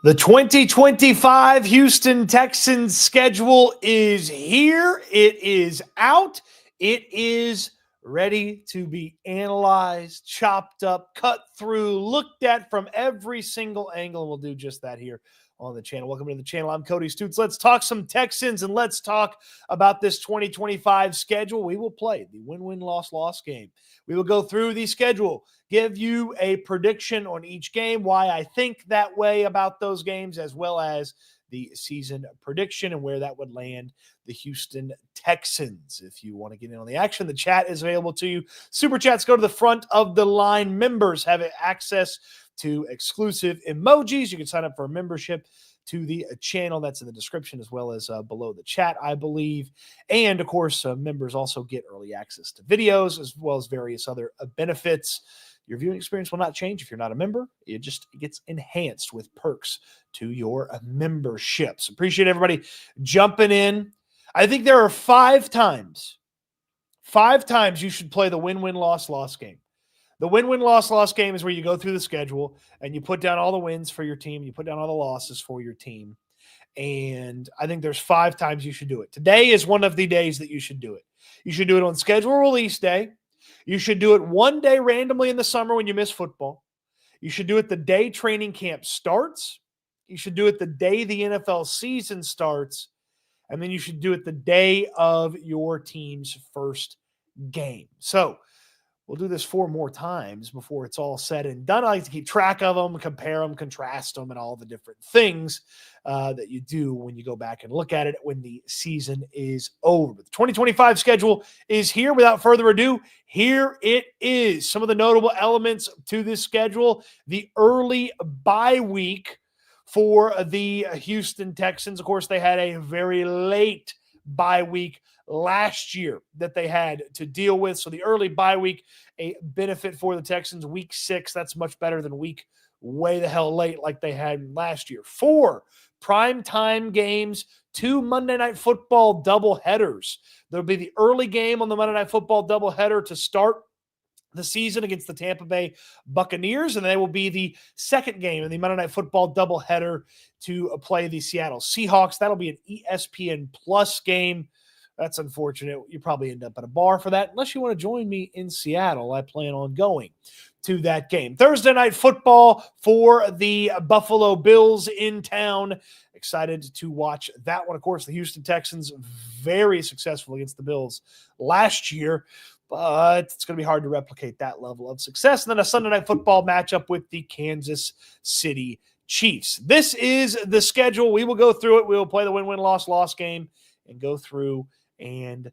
The 2025 Houston Texans schedule is here. It is out. It is ready to be analyzed, chopped up, cut through, looked at from every single angle. And we'll do just that here on the channel. Welcome to the channel. I'm Cody Stoots. Let's talk some Texans and let's talk about this 2025 schedule. We will play the win-win, loss-loss game. We will go through the schedule, give you a prediction on each game, why I think that way about those games, as well as the season prediction and where that would land the Houston Texans. If you want to get in on the action, the chat is available to you. Super chats go to the front of the line. Members have access to exclusive emojis. You can sign up for a membership to the channel. That's in the description as well as below the chat, I believe. And of course, members also get early access to videos as well as various other benefits. Your viewing experience will not change if you're not a member. It just gets enhanced with perks to your memberships. Appreciate everybody jumping in. I think there are five times you should play the win-win, loss-loss game. The win-win, loss-loss game is where you go through the schedule and you put down all the wins for your team. You put down all the losses for your team. And I think there's five times you should do it. Today is one of the days that you should do it. You should do it on schedule release day. You should do it one day randomly in the summer when you miss football. You should do it the day training camp starts. You should do it the day the NFL season starts. And then you should do it the day of your team's first game. So we'll do this 4 more times before it's all said and done. I like to keep track of them, compare them, contrast them, and all the different things that you do when you go back and look at it when the season is over. But the 2025 schedule is here. Without further ado, here it is. Some of the notable elements to this schedule: the early bye week for the Houston Texans. Of course, they had a very late bye week last year that they had to deal with. So the early bye week, a benefit for the Texans. Week 6, that's much better than week way the hell late like they had last year. 4 primetime games, 2 Monday Night Football doubleheaders. There'll be the early game on the Monday Night Football doubleheader to start the season against the Tampa Bay Buccaneers, and they will be the second game in the Monday Night Football doubleheader to play the Seattle Seahawks. That'll be an ESPN Plus game. That's unfortunate. You probably end up at a bar for that. Unless you want to join me in Seattle, I plan on going to that game. Thursday Night Football for the Buffalo Bills in town. Excited to watch that one. Of course, the Houston Texans, very successful against the Bills last year, but it's going to be hard to replicate that level of success. And then a Sunday Night Football matchup with the Kansas City Chiefs. This is the schedule. We will go through it. We will play the win-win, loss-loss game and go through and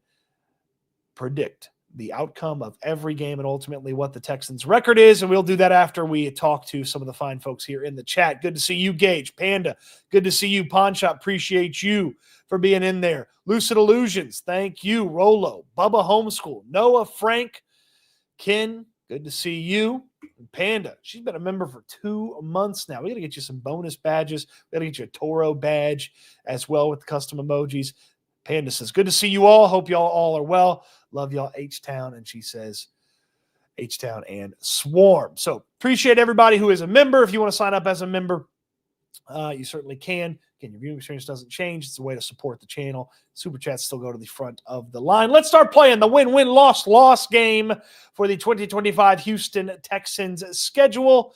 predict the outcome of every game and ultimately what the Texans' record is. And we'll do that after we talk to some of the fine folks here in the chat. Good to see you, Gage. Panda, good to see you. Pawn Shop, appreciate you for being in there. Lucid Illusions, thank you. Rolo, Bubba Homeschool, Noah, Frank, Ken, good to see you. And Panda, she's been a member for 2 months now. We got to get you some bonus badges. We got to get you a Toro badge as well with the custom emojis. Panda says, good to see you all. Hope y'all all are well. Love y'all, H-Town. And she says, H-Town and Swarm. So appreciate everybody who is a member. If you want to sign up as a member, you certainly can. Again, your viewing experience doesn't change. It's a way to support the channel. Super chats still go to the front of the line. Let's start playing the win-win, loss-loss game for the 2025 Houston Texans schedule.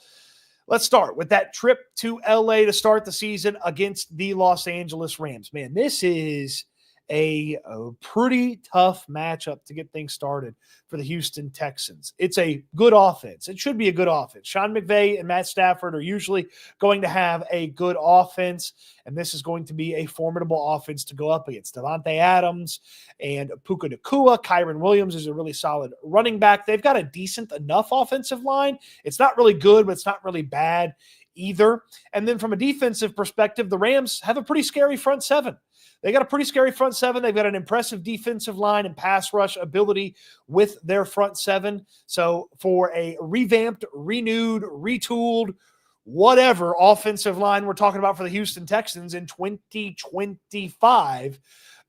Let's start with that trip to LA to start the season against the Los Angeles Rams. Man, this is a pretty tough matchup to get things started for the Houston Texans. It's a good offense. It should be a good offense. Sean McVay and Matt Stafford are usually going to have a good offense, and this is going to be a formidable offense to go up against. Devontae Adams and Puka Nacua. Kyron Williams is a really solid running back. They've got a decent enough offensive line. It's not really good, but it's not really bad either. And then from a defensive perspective, the Rams have a pretty scary front seven. They got a pretty scary front seven. They've got an impressive defensive line and pass rush ability with their front seven. So for a revamped, renewed, retooled, whatever offensive line we're talking about for the Houston Texans in 2025,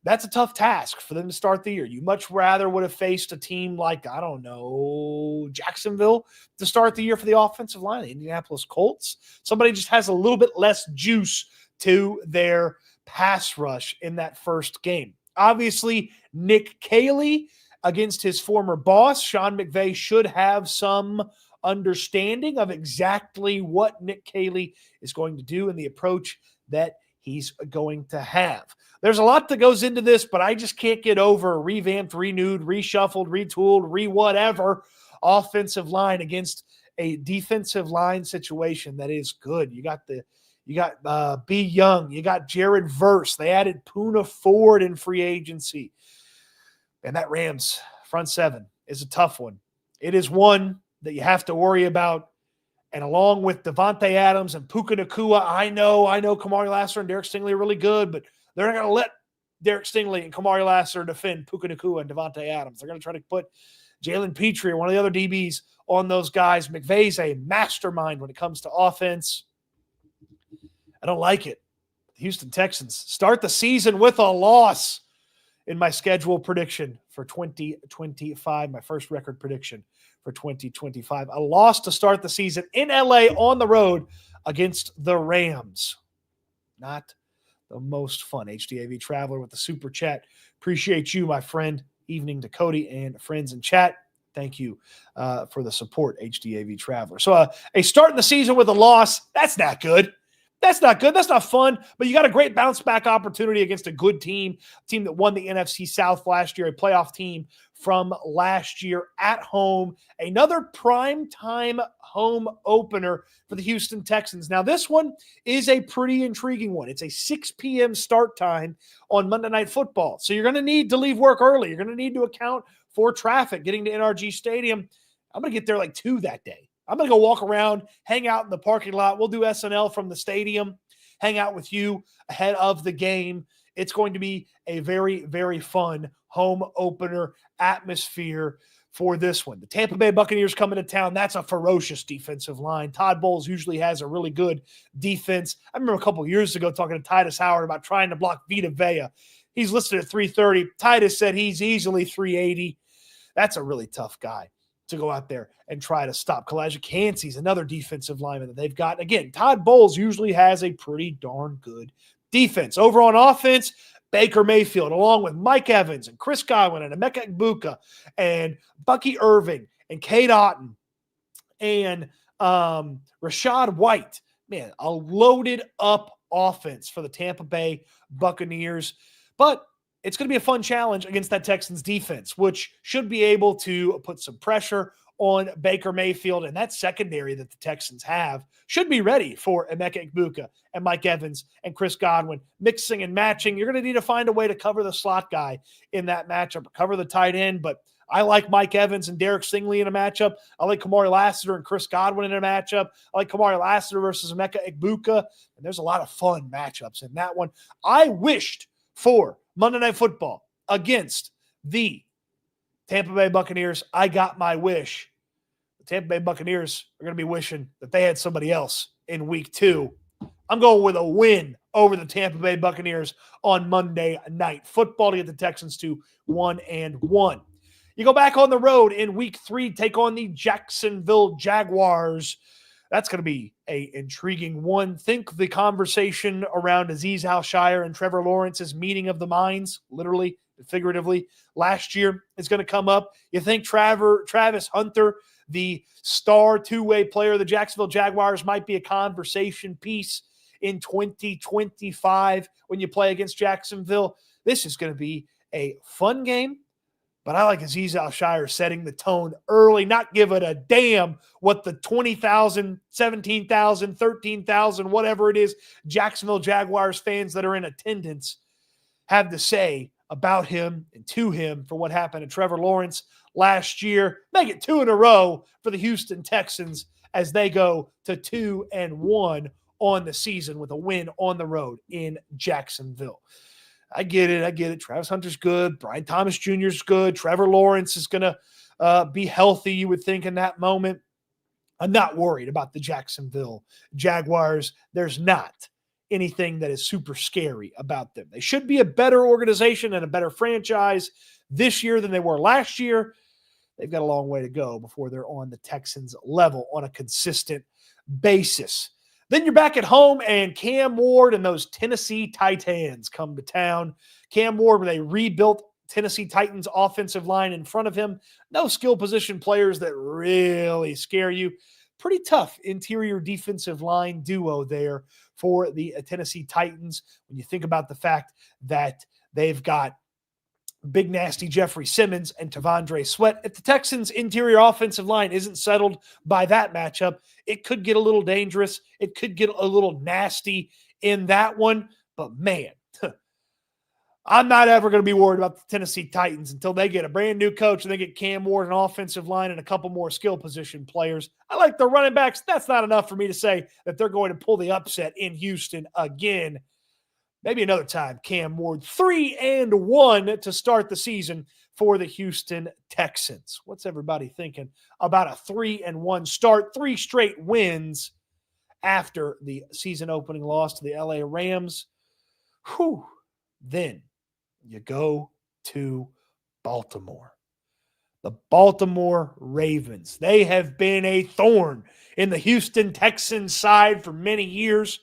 That's a tough task for them to start the year. You much rather would have faced a team like, I don't know, Jacksonville to start the year for the offensive line, the Indianapolis Colts. Somebody just has a little bit less juice to their pass rush in that first game. Obviously, Nick Caley against his former boss, Sean McVay, should have some understanding of exactly what Nick Caley is going to do and the approach that he's going to have. There's a lot that goes into this, but I just can't get over a revamped, renewed, reshuffled, retooled, whatever offensive line against a defensive line situation that is good. You got B. Young, you got Jared Verse. They added Poona Ford in free agency. And that Rams front seven is a tough one. It is one that you have to worry about. And along with Devontae Adams and Puka Nacua, I know Kamari Lassiter and Derek Stingley are really good, but they're not going to let Derek Stingley and Kamari Lassiter defend Puka Nacua and Devontae Adams. They're going to try to put Jalen Petrie or one of the other DBs on those guys. McVay's a mastermind when it comes to offense. I don't like it. The Houston Texans start the season with a loss in my schedule prediction for 2025, my first record prediction for 2025. A loss to start the season in LA on the road against the Rams. Not the most fun. HDAV Traveler with the super chat. Appreciate you, my friend. Evening to Cody and friends in chat. Thank you for the support, HDAV Traveler. So a start in the season with a loss, that's not good. That's not good. That's not fun. But you got a great bounce back opportunity against a good team, a team that won the NFC South last year, a playoff team from last year at home. Another primetime home opener for the Houston Texans. Now, this one is a pretty intriguing one. It's a 6 p.m. start time on Monday Night Football. So you're going to need to leave work early. You're going to need to account for traffic getting to NRG Stadium. I'm going to get there like 2 that day. I'm going to go walk around, hang out in the parking lot. We'll do SNL from the stadium, hang out with you ahead of the game. It's going to be a very, very fun home opener atmosphere for this one. The Tampa Bay Buccaneers coming to town. That's a ferocious defensive line. Todd Bowles usually has a really good defense. I remember a couple of years ago talking to Titus Howard about trying to block Vita Vea. He's listed at 330. Titus said he's easily 380. That's a really tough guy to go out there and try to stop. Kalijah Kancey's another defensive lineman that they've got. Again, Todd Bowles usually has a pretty darn good defense. Over on offense, Baker Mayfield, along with Mike Evans and Chris Godwin and Emeka Egbuka and Bucky Irving and Cade Otton and Rashad White. Man, a loaded up offense for the Tampa Bay Buccaneers. But it's going to be a fun challenge against that Texans defense, which should be able to put some pressure on Baker Mayfield. And that secondary that the Texans have should be ready for Emeka Egbuka and Mike Evans and Chris Godwin mixing and matching. You're going to need to find a way to cover the slot guy in that matchup or cover the tight end. But I like Mike Evans and Derek Stingley in a matchup. I like Kamari Lassiter and Chris Godwin in a matchup. I like Kamari Lassiter versus Emeka Egbuka. And there's a lot of fun matchups in that one. I wished for Monday Night Football against the Tampa Bay Buccaneers. I got my wish. The Tampa Bay Buccaneers are going to be wishing that they had somebody else in week 2. I'm going with a win over the Tampa Bay Buccaneers on Monday Night Football to get the Texans to 1-1. You go back on the road in week 3, take on the Jacksonville Jaguars. That's going to be an intriguing one. Think the conversation around Azeez Al-Shire and Trevor Lawrence's meeting of the minds, literally and figuratively, last year is going to come up. You think Travis Hunter, the star two-way player of the Jacksonville Jaguars, might be a conversation piece in 2025 when you play against Jacksonville? This is going to be a fun game. But I like Azeez Al-Shire setting the tone early, not giving a damn what the 20,000, 17,000, 13,000, whatever it is, Jacksonville Jaguars fans that are in attendance have to say about him and to him for what happened to Trevor Lawrence last year. Make it 2 in a row for the Houston Texans as they go to 2-1 on the season with a win on the road in Jacksonville. I get it. Travis Hunter's good. Brian Thomas Jr. is good. Trevor Lawrence is going to be healthy, you would think, in that moment. I'm not worried about the Jacksonville Jaguars. There's not anything that is super scary about them. They should be a better organization and a better franchise this year than they were last year. They've got a long way to go before they're on the Texans level on a consistent basis. Then you're back at home, and Cam Ward and those Tennessee Titans come to town. Cam Ward, when they rebuilt Tennessee Titans offensive line in front of him, no skill position players that really scare you. Pretty tough interior defensive line duo there for the Tennessee Titans when you think about the fact that they've got big nasty Jeffrey Simmons and Tavondre Sweat. If the Texans' interior offensive line isn't settled by that matchup, it could get a little dangerous. It could get a little nasty in that one. But man, I'm not ever going to be worried about the Tennessee Titans until they get a brand new coach and they get Cam Ward, an offensive line, and a couple more skill position players. I like the running backs. That's not enough for me to say that they're going to pull the upset in Houston again. Maybe another time, Cam Ward, 3-1 to start the season for the Houston Texans. What's everybody thinking about a 3-1 start, 3 straight wins after the season opening loss to the LA Rams? Whew. Then you go to Baltimore. The Baltimore Ravens. They have been a thorn in the Houston Texans side for many years.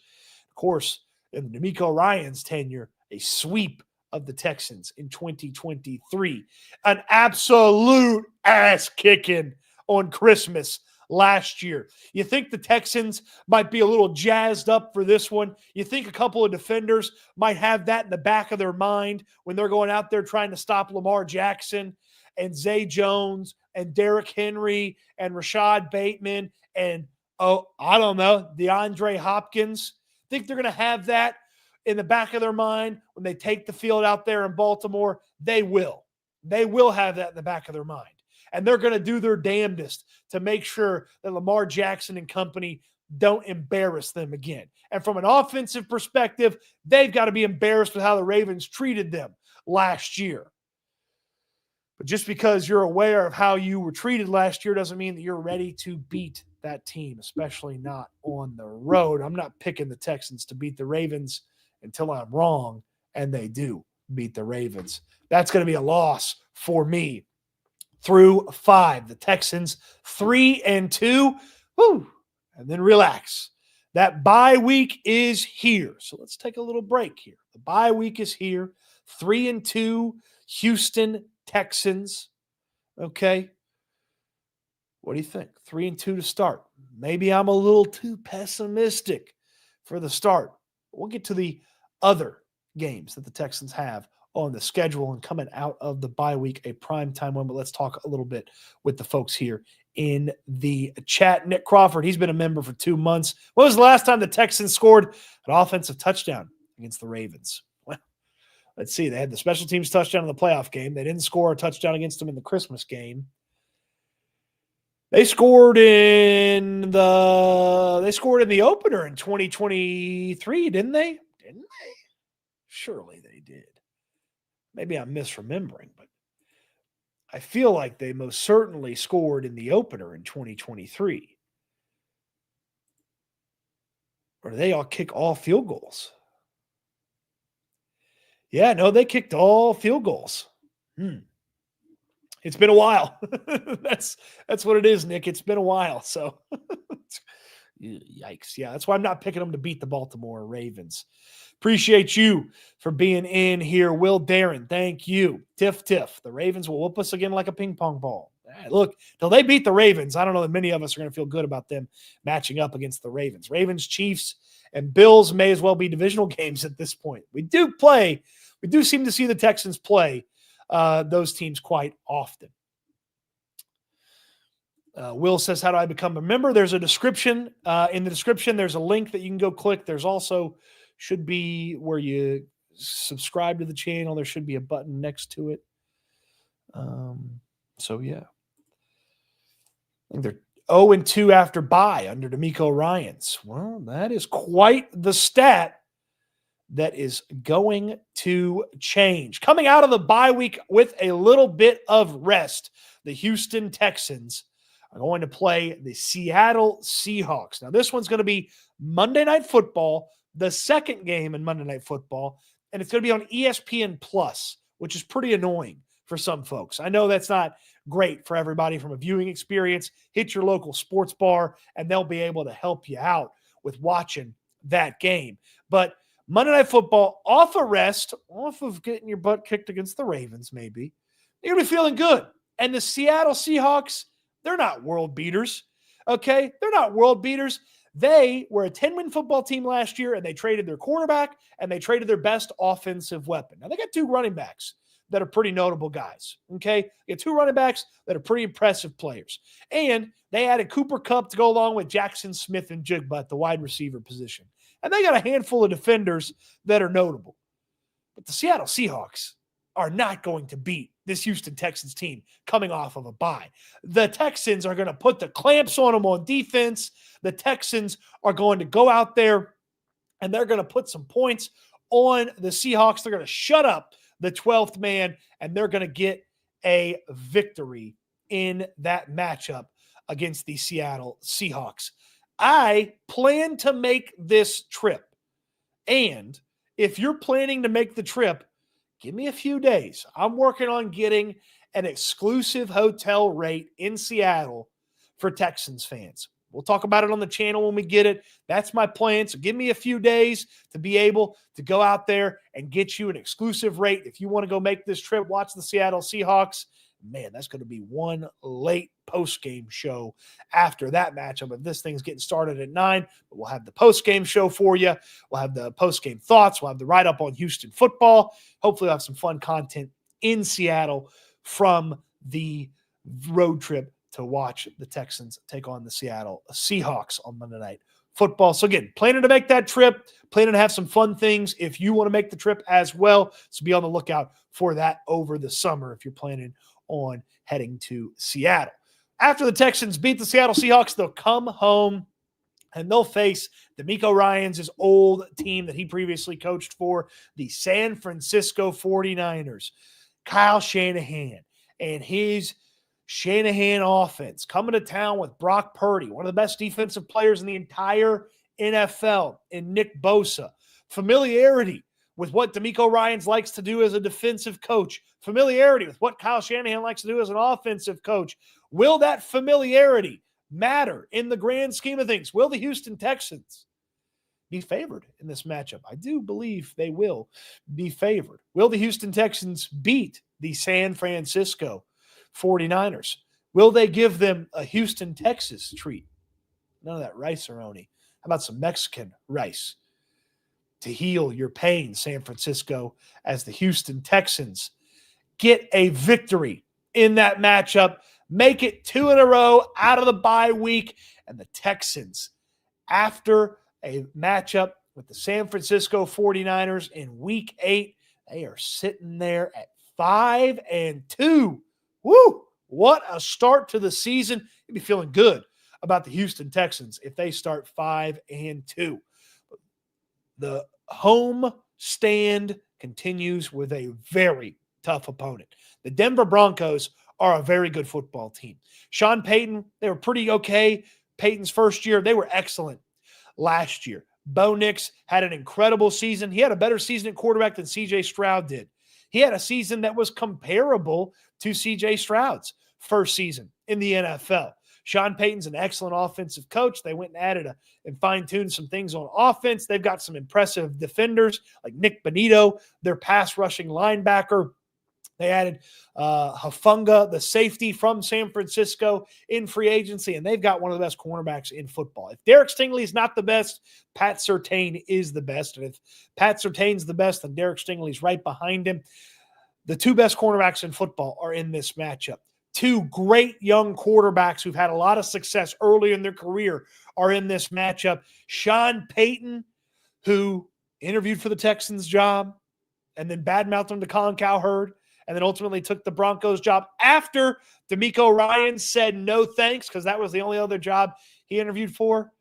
Of course, in DeMeco Ryans' tenure, a sweep of the Texans in 2023. An absolute ass-kicking on Christmas last year. You think the Texans might be a little jazzed up for this one? You think a couple of defenders might have that in the back of their mind when they're going out there trying to stop Lamar Jackson and Zay Jones and Derrick Henry and Rashad Bateman and, DeAndre Hopkins? Think they're going to have that in the back of their mind when they take the field out there in Baltimore? They will. They will have that in the back of their mind. And they're going to do their damnedest to make sure that Lamar Jackson and company don't embarrass them again. And from an offensive perspective, they've got to be embarrassed with how the Ravens treated them last year. But just because you're aware of how you were treated last year doesn't mean that you're ready to beat that team, especially not on the road. I'm not picking the Texans to beat the Ravens until I'm wrong, and they do beat the Ravens. That's going to be a loss for me. Through 5, the Texans 3-2. Woo! And then relax. That bye week is here. So let's take a little break here. The bye week is here. 3-2, Houston Texans. Okay. What do you think? 3-2 to start. Maybe I'm a little too pessimistic for the start. We'll get to the other games that the Texans have on the schedule and coming out of the bye week, a primetime one. But let's talk a little bit with the folks here in the chat. Nick Crawford, he's been a member for 2 months. When was the last time the Texans scored an offensive touchdown against the Ravens? Well, let's see. They had the special teams touchdown in the playoff game. They didn't score a touchdown against them in the Christmas game. They scored in the opener in 2023, didn't they? Didn't they? Surely they did. Maybe I'm misremembering, but I feel like they most certainly scored in the opener in 2023. Or do they all kick all field goals? Yeah, no, they kicked all field goals. It's been a while. That's what it is, Nick. It's been a while. So, yikes. Yeah, that's why I'm not picking them to beat the Baltimore Ravens. Appreciate you for being in here. Will Darren, thank you. Tiff. The Ravens will whoop us again like a ping pong ball. Look, till they beat the Ravens, I don't know that many of us are going to feel good about them matching up against the Ravens. Ravens, Chiefs, and Bills may as well be divisional games at this point. We do seem to see the Texans play those teams quite often. Will says, how do I become a member? There's a description. In the description, there's a link that you can go click. There's also should be where you subscribe to the channel. There should be a button next to it. So, yeah. I think they're 0-2 after bye under DeMeco Ryans. Well, that is quite the stat that is going to change. Coming out of the bye week with a little bit of rest, the Houston Texans are going to play the Seattle Seahawks. Now, this one's going to be Monday Night Football, the second game in Monday Night Football, and it's going to be on ESPN Plus, which is pretty annoying for some folks. I know that's not great for everybody from a viewing experience. Hit your local sports bar, and they'll be able to help you out with watching that game. But Monday Night Football, off a rest, off of getting your butt kicked against the Ravens maybe, you're going to be feeling good. And the Seattle Seahawks, they're not world beaters, okay? They're not world beaters. They were a 10-win football team last year, and they traded their quarterback, and they traded their best offensive weapon. Now, they got two running backs that are pretty notable guys, okay? They got two running backs that are pretty impressive players. And they added Cooper Kupp to go along with Jackson Smith and Jigba at the wide receiver position. And they got a handful of defenders that are notable. But the Seattle Seahawks are not going to beat this Houston Texans team coming off of a bye. The Texans are going to put the clamps on them on defense. The Texans are going to go out there and they're going to put some points on the Seahawks. They're going to shut up the 12th man, and they're going to get a victory in that matchup against the Seattle Seahawks. I plan to make this trip. And if you're planning to make the trip, give me a few days. I'm working on getting an exclusive hotel rate in Seattle for Texans fans. We'll talk about it on the channel when we get it. That's my plan. So give me a few days to be able to go out there and get you an exclusive rate. If you want to go make this trip, watch the Seattle Seahawks. Man, that's going to be one late post-game show after that matchup. If this thing's getting started at 9, but we'll have the post-game show for you. We'll have the post-game thoughts. We'll have the write-up on Houston football. Hopefully we'll have some fun content in Seattle from the road trip to watch the Texans take on the Seattle Seahawks on Monday Night Football. So again, planning to make that trip, planning to have some fun things if you want to make the trip as well. So be on the lookout for that over the summer if you're planning on heading to Seattle. After the Texans beat the Seattle Seahawks, they'll come home and they'll face DeMeco Ryans' old team that he previously coached for, the San Francisco 49ers. Kyle Shanahan and his Shanahan offense coming to town with Brock Purdy, one of the best defensive players in the entire NFL, and Nick Bosa. Familiarity with what DeMeco Ryans likes to do as a defensive coach. Familiarity with what Kyle Shanahan likes to do as an offensive coach. Will that familiarity matter in the grand scheme of things? Will the Houston Texans be favored in this matchup? I do believe they will be favored. Will the Houston Texans beat the San Francisco 49ers? Will they give them a Houston, Texas treat? None of that rice-a-roni. How about some Mexican rice to heal your pain, San Francisco, as the Houston Texans get a victory in that matchup, make it 2 in a row out of the bye week, and the Texans, after a matchup with the San Francisco 49ers in Week 8, they are sitting there at 5-2. Woo! What a start to the season. You'd be feeling good about the Houston Texans if they start 5-2. The home stand continues with a very tough opponent. The Denver Broncos are a very good football team. Sean Payton, they were pretty okay. Payton's first year, they were excellent last year. Bo Nix had an incredible season. He had a better season at quarterback than C.J. Stroud did. He had a season that was comparable to C.J. Stroud's first season in the NFL. Sean Payton's an excellent offensive coach. They went and added and fine-tuned some things on offense. They've got some impressive defenders like Nick Bonito, their pass-rushing linebacker. They added Hafunga, the safety from San Francisco, in free agency, and they've got one of the best cornerbacks in football. If Derek Stingley is not the best, Pat Surtain is the best. And if Pat Surtain's the best, then Derek Stingley's right behind him. The two best cornerbacks in football are in this matchup. Two great young quarterbacks who've had a lot of success early in their career are in this matchup. Sean Payton, who interviewed for the Texans job and then badmouthed him to Colin Cowherd, and then ultimately took the Broncos job after DeMeco Ryans said no thanks because that was the only other job he interviewed for.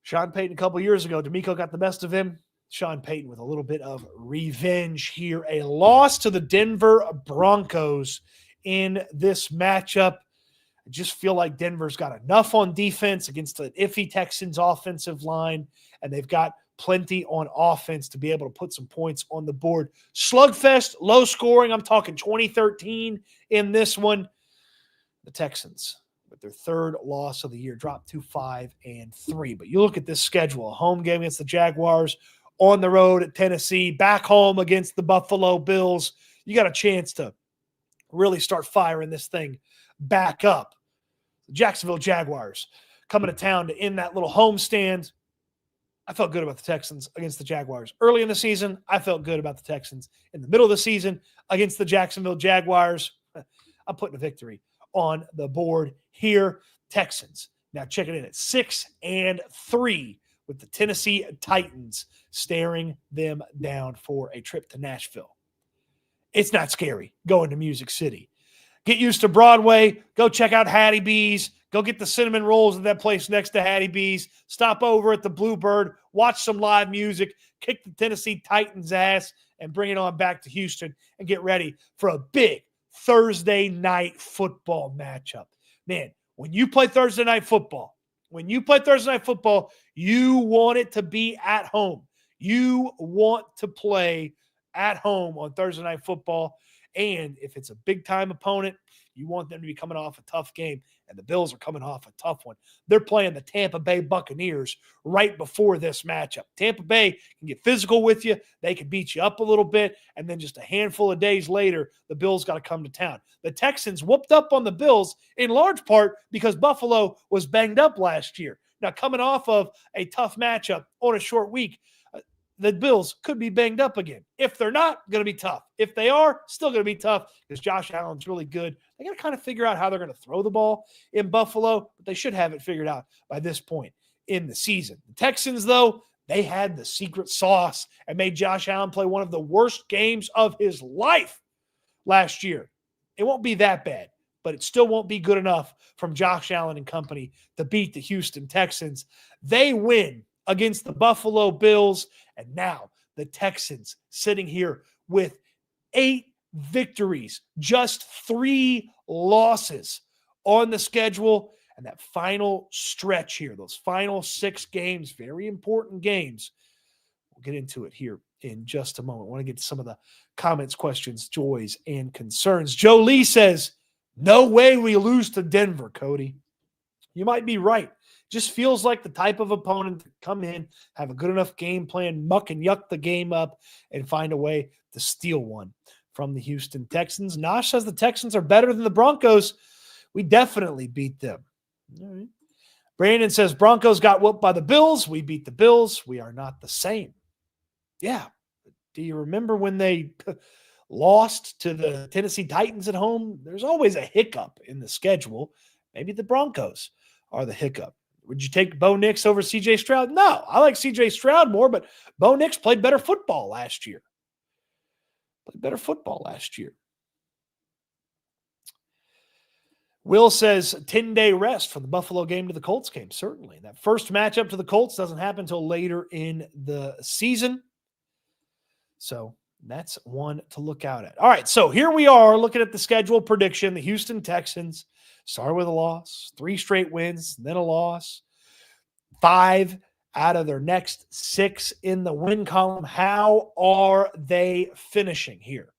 Sean Payton a couple years ago, DeMeco got the best of him. Sean Payton with a little bit of revenge here. A loss to the Denver Broncos in this matchup. I just feel like Denver's got enough on defense against an iffy Texans offensive line, and they've got plenty on offense to be able to put some points on the board. Slugfest, low scoring. I'm talking 2013 in this one. The Texans, with their third loss of the year, dropped to 5-3. But you look at this schedule: a home game against the Jaguars, on the road at Tennessee, back home against the Buffalo Bills. You got a chance to really start firing this thing back up. The Jacksonville Jaguars coming to town to end that little homestand. I felt good about the Texans against the Jaguars. Early in the season, I felt good about the Texans. In the middle of the season, against the Jacksonville Jaguars, I'm putting a victory on the board here. Texans now checking in at 6-3 with the Tennessee Titans staring them down for a trip to Nashville. It's not scary going to Music City. Get used to Broadway. Go check out Hattie B's. Go get the cinnamon rolls at that place next to Hattie B's. Stop over at the Bluebird. Watch some live music. Kick the Tennessee Titans' ass and bring it on back to Houston and get ready for a big Thursday night football matchup. Man, when you play Thursday night football, you want it to be at home. You want to play at home on Thursday night football. And if it's a big-time opponent, you want them to be coming off a tough game. And the Bills are coming off a tough one. They're playing the Tampa Bay Buccaneers right before this matchup. Tampa Bay can get physical with you. They can beat you up a little bit. And then just a handful of days later, the Bills got to come to town. The Texans whooped up on the Bills in large part because Buffalo was banged up last year. Now, coming off of a tough matchup on a short week, the Bills could be banged up again. If they're not, going to be tough. If they are, still going to be tough because Josh Allen's really good. They got to kind of figure out how they're going to throw the ball in Buffalo, but they should have it figured out by this point in the season. The Texans, though, they had the secret sauce and made Josh Allen play one of the worst games of his life last year. It won't be that bad, but it still won't be good enough from Josh Allen and company to beat the Houston Texans. They win against the Buffalo Bills, and now the Texans sitting here with 8 victories, just 3 losses on the schedule, and that final stretch here, those final 6 games, very important games. We'll get into it here in just a moment. I want to get to some of the comments, questions, joys, and concerns. Joe Lee says, no way we lose to Denver, Cody. You might be right. Just feels like the type of opponent to come in, have a good enough game plan, muck and yuck the game up, and find a way to steal one from the Houston Texans. Nosh says the Texans are better than the Broncos. We definitely beat them. All right. Brandon says Broncos got whooped by the Bills. We beat the Bills. We are not the same. Yeah. Do you remember when they lost to the Tennessee Titans at home? There's always a hiccup in the schedule. Maybe the Broncos are the hiccup. Would you take Bo Nix over C.J. Stroud? No, I like C.J. Stroud more, but Bo Nix played better football last year. Will says 10-day rest from the Buffalo game to the Colts game. Certainly. That first matchup to the Colts doesn't happen until later in the season. So that's one to look out at. All right, so here we are looking at the schedule prediction. The Houston Texans started with a loss, 3 straight wins, then a loss. 5 out of their next 6 in the win column. How are they finishing here?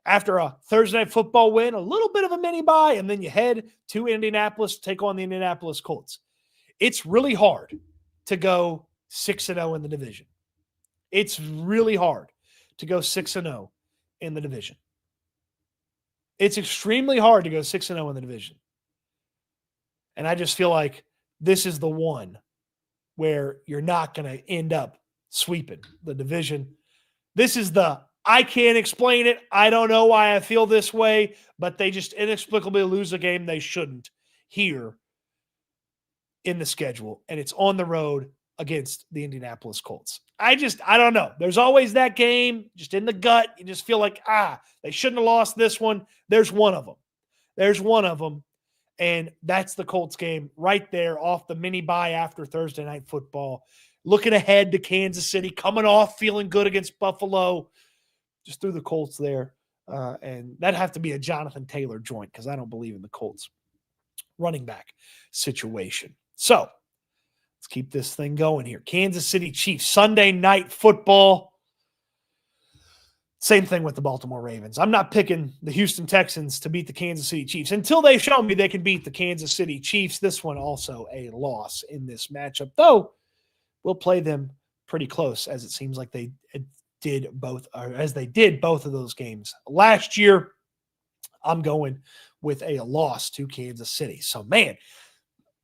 After a Thursday Night Football win, a little bit of a mini bye, and then you head to Indianapolis to take on the Indianapolis Colts. It's really hard to go 6-0 in the division. It's really hard to go 6-0 in the division. It's extremely hard to go 6-0 in the division. And I just feel like this is the one where you're not going to end up sweeping the division. This is the, I can't explain it. I don't know why I feel this way, but they just inexplicably lose a game they shouldn't here in the schedule. And it's on the road against the Indianapolis Colts. I don't know. There's always that game just in the gut. You just feel like, they shouldn't have lost this one. There's one of them. And that's the Colts game right there off the mini bye after Thursday Night Football. Looking ahead to Kansas City, coming off feeling good against Buffalo. Just threw the Colts there. And that'd have to be a Jonathan Taylor joint because I don't believe in the Colts running back situation. So let's Let's keep this thing going here. Kansas City Chiefs, Sunday Night Football. Same thing with the Baltimore Ravens. I'm not picking the Houston Texans to beat the Kansas City Chiefs until they show me they can beat the Kansas City Chiefs. This one also a loss in this matchup, though we'll play them pretty close, as it seems like they did both, or as they did both of those games last year. I'm going with a loss to Kansas City. So, man,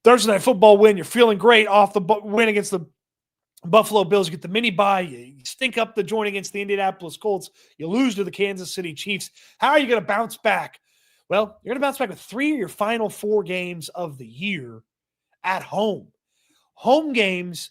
Thursday Night Football win. You're feeling great off the win against the Buffalo Bills. You get the mini bye. You stink up the joint against the Indianapolis Colts. You lose to the Kansas City Chiefs. How are you going to bounce back? Well, you're going to bounce back with 3 of your final 4 games of the year at home. Home games,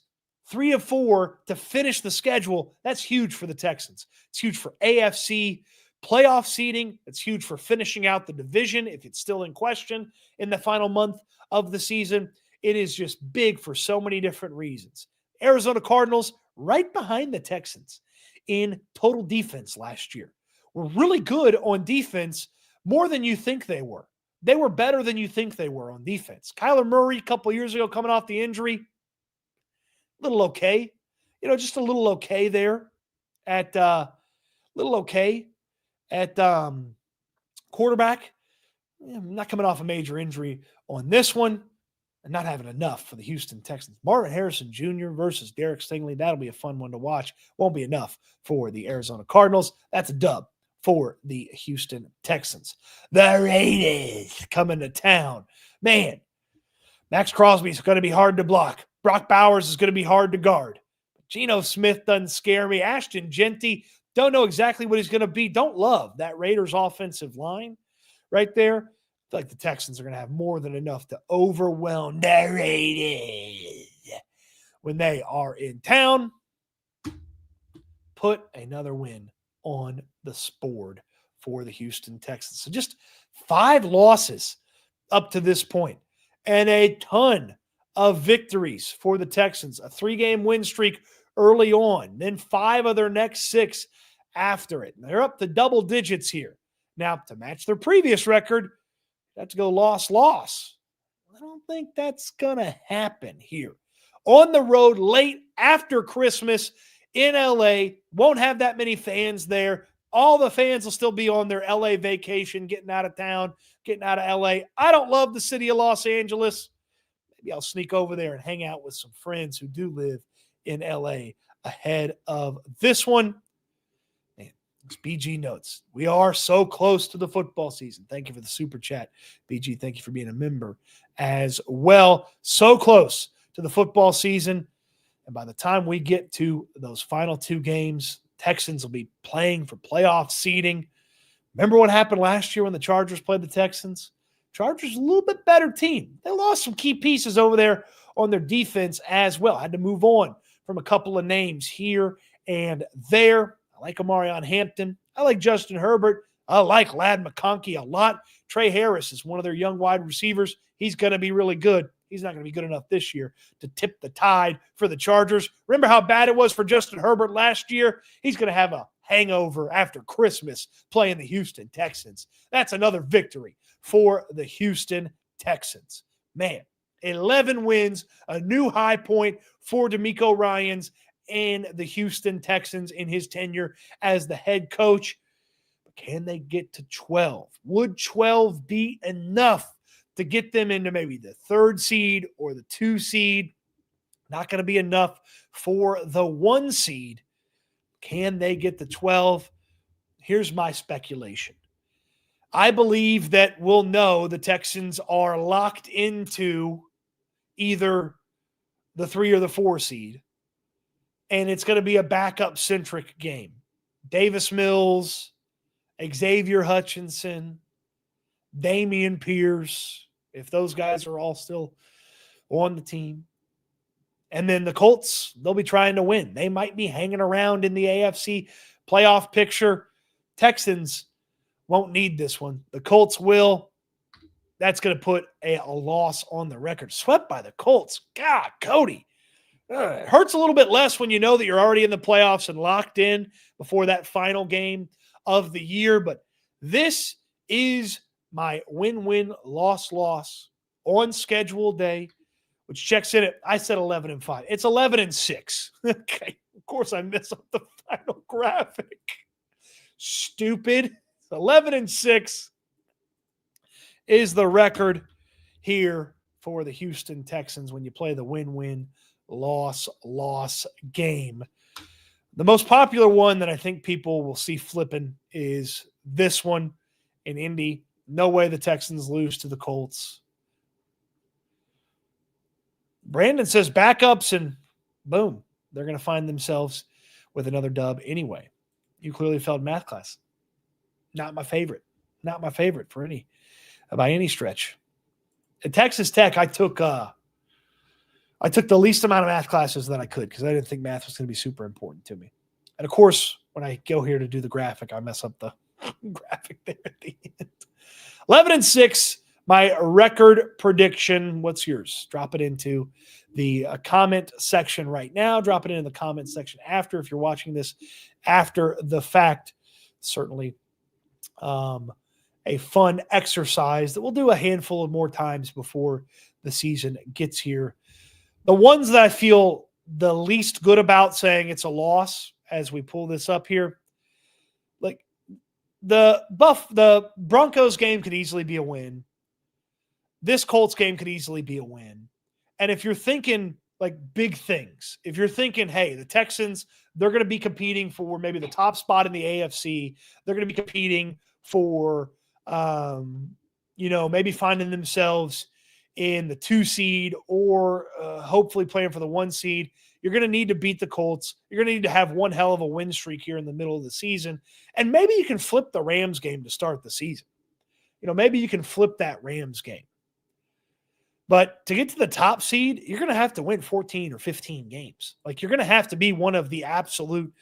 3 of 4 to finish the schedule. That's huge for the Texans. It's huge for AFC playoff seeding. It's huge for finishing out the division if it's still in question in the final month of the season. It is just big for so many different reasons. Arizona Cardinals right behind the Texans in total defense last year. Were really good on defense, more than you think they were. They were better than you think they were on defense. Kyler Murray, a couple years ago, coming off the injury, a little okay. Just a little okay there at quarterback. Not coming off a major injury on this one, and not having enough for the Houston Texans. Marvin Harrison Jr. versus Derek Stingley. That'll be a fun one to watch. Won't be enough for the Arizona Cardinals. That's a dub for the Houston Texans. The Raiders coming to town. Man, Max Crosby's going to be hard to block. Brock Bowers is going to be hard to guard. Geno Smith doesn't scare me. Ashton Genty, don't know exactly what he's going to be. Don't love that Raiders offensive line right there. I feel like the Texans are going to have more than enough to overwhelm the Raiders when they are in town. Put another win on the board for the Houston Texans. So just 5 losses up to this point and a ton of victories for the Texans. A 3-game win streak early on, then 5 of their next 6 after it. And they're up to double digits here. Now, to match their previous record, you have to go loss. I don't think that's going to happen here. On the road late after Christmas in LA, won't have that many fans there. All the fans will still be on their LA vacation, getting out of town, getting out of LA. I don't love the city of Los Angeles. Maybe I'll sneak over there and hang out with some friends who do live in LA ahead of this one. Man, it's BG Notes. We are so close to the football season. Thank you for the super chat. BG, thank you for being a member as well. So close to the football season. And by the time we get to those final 2 games, Texans will be playing for playoff seeding. Remember what happened last year when the Chargers played the Texans? Chargers a little bit better team. They lost some key pieces over there on their defense as well. Had to move on from a couple of names here and there. I like Amarion Hampton. I like Justin Herbert. I like Ladd McConkey a lot. Trey Harris is one of their young wide receivers. He's going to be really good. He's not going to be good enough this year to tip the tide for the Chargers. Remember how bad it was for Justin Herbert last year? He's going to have a hangover after Christmas playing the Houston Texans. That's another victory for the Houston Texans. Man, 11 wins, a new high point for DeMeco Ryans and the Houston Texans in his tenure as the head coach. But can they get to 12? Would 12 be enough to get them into maybe the 3rd seed or the 2 seed? Not going to be enough for the 1 seed. Can they get the 12? Here's my speculation. I believe that we'll know the Texans are locked into either the 3 or the 4 seed, and it's going to be a backup-centric game. Davis Mills, Xavier Hutchinson, Damian Pierce, if those guys are all still on the team. And then the Colts, they'll be trying to win. They might be hanging around in the AFC playoff picture. Texans won't need this one. The Colts will. That's going to put a loss on the record. Swept by the Colts. God, Cody. It hurts a little bit less when you know that you're already in the playoffs and locked in before that final game of the year. But this is my win-win, loss-loss on schedule day which checks in at, I said 11-5. It's 11-6. Okay. Of course, I messed up the final graphic. Stupid. 11-6 is the record here for the Houston Texans when you play the win-win, loss game. The most popular one that I think people will see flipping is this one in Indy. No way the Texans lose to the Colts. Brandon says backups, and boom, they're going to find themselves with another dub anyway. You clearly failed math class. Not my favorite. Not my favorite by any stretch. At Texas Tech, I took the least amount of math classes that I could because I didn't think math was going to be super important to me. And of course, when I go here to do the graphic, I mess up the graphic there at the end. 11-6, my record prediction. What's yours? Drop it into the comment section right now. Drop it into the comment section after, if you're watching this after the fact. Certainly a fun exercise that we'll do a handful of more times before the season gets here. The ones that I feel the least good about saying it's a loss as we pull this up here, like the Broncos game could easily be a win. This Colts game could easily be a win. And if you're thinking like big things, if you're thinking, hey, the Texans, they're going to be competing for maybe the top spot in the AFC. They're going to be competing for, maybe finding themselves in the 2 seed or hopefully playing for the 1 seed. You're going to need to beat the Colts. You're going to need to have one hell of a win streak here in the middle of the season. And maybe you can flip the Rams game to start the season. Maybe you can flip that Rams game. But to get to the top seed, you're going to have to win 14 or 15 games. Like, you're going to have to be one of the absolute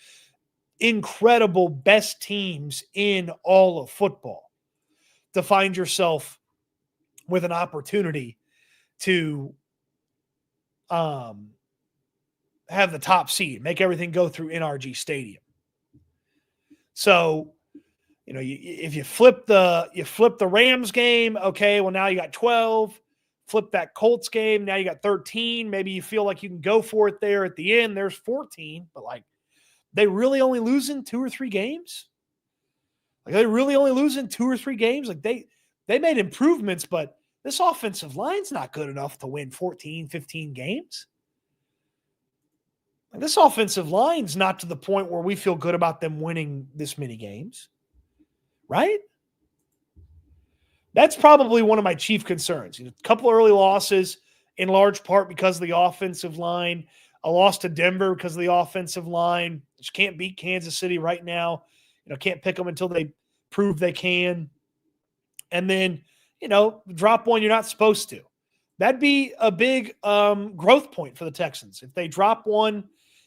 incredible best teams in all of football to find yourself with an opportunity to have the top seed, make everything go through NRG Stadium. So, if you flip the Rams game, okay, well, now you got 12. Flip that Colts game, now you got 13. Maybe you feel like you can go for it there at the end. There's 14, but like, they really only losing 2 or 3 games? Like, they really only losing 2 or 3 games? Like, they made improvements, but this offensive line's not good enough to win 14, 15 games. Like, this offensive line's not to the point where we feel good about them winning this many games, right? That's probably one of my chief concerns. A couple early losses in large part because of the offensive line. A loss to Denver because of the offensive line. Just can't beat Kansas City right now. Can't pick them until they prove they can. And then, drop one you're not supposed to. That'd be a big growth point for the Texans. If they drop one,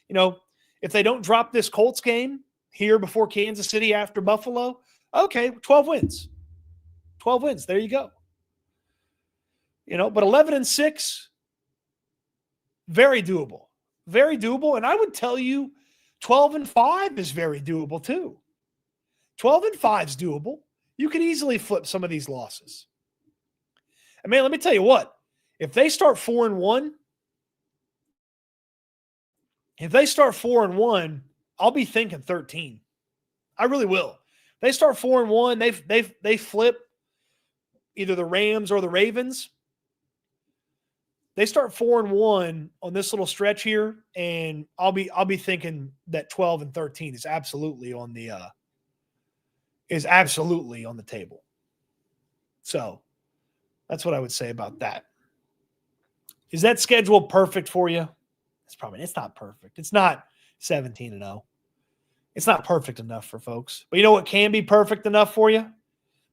if they don't drop this Colts game here before Kansas City after Buffalo, okay, 12 wins. 12 wins. There you go. But 11-6, very doable. Very doable. And I would tell you 12-5 is very doable too. 12-5 is doable. You could easily flip some of these losses. And man, let me tell you what, if they start 4-1, I'll be thinking 13. I really will. If they start 4-1, they flip either the Rams or the Ravens. They start 4-1 on this little stretch here, and I'll be thinking that 12-13 is absolutely on the table. So that's what I would say about that. Is that schedule perfect for you? It's not perfect. It's not 17-0. It's not perfect enough for folks. But you know what can be perfect enough for you?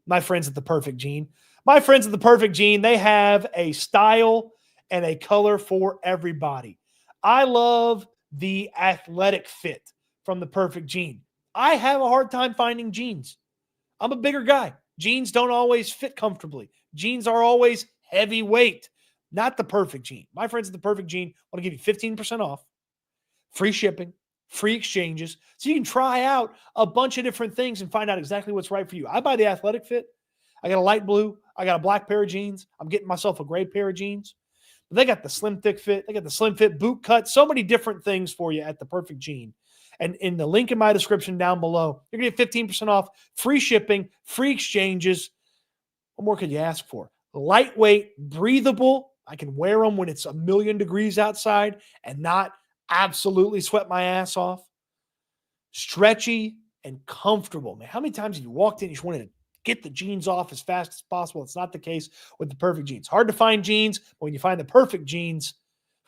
My friends at the Perfect Gene. My friends at the Perfect Gene, they have a style and a color for everybody. I love the athletic fit from the Perfect Gene. I have a hard time finding jeans. I'm a bigger guy. Jeans don't always fit comfortably. Jeans are always heavyweight. Not the Perfect Gene. My friends at the Perfect Gene want to give you 15% off, free shipping, free exchanges, so you can try out a bunch of different things and find out exactly what's right for you. I buy the athletic fit. I got a light blue. I got a black pair of jeans. I'm getting myself a gray pair of jeans. They got the slim thick fit. They got the slim fit boot cut. So many different things for you at the Perfect Jean. And in the link in my description down below, you're going to get 15% off, free shipping, free exchanges. What more could you ask for? Lightweight, breathable. I can wear them when it's 1,000,000 degrees outside and not absolutely sweat my ass off. Stretchy and comfortable. Man, how many times have you walked in and you just wanted to get the jeans off as fast as possible? It's not the case with the Perfect Jeans. Hard to find jeans, but when you find the Perfect Jeans,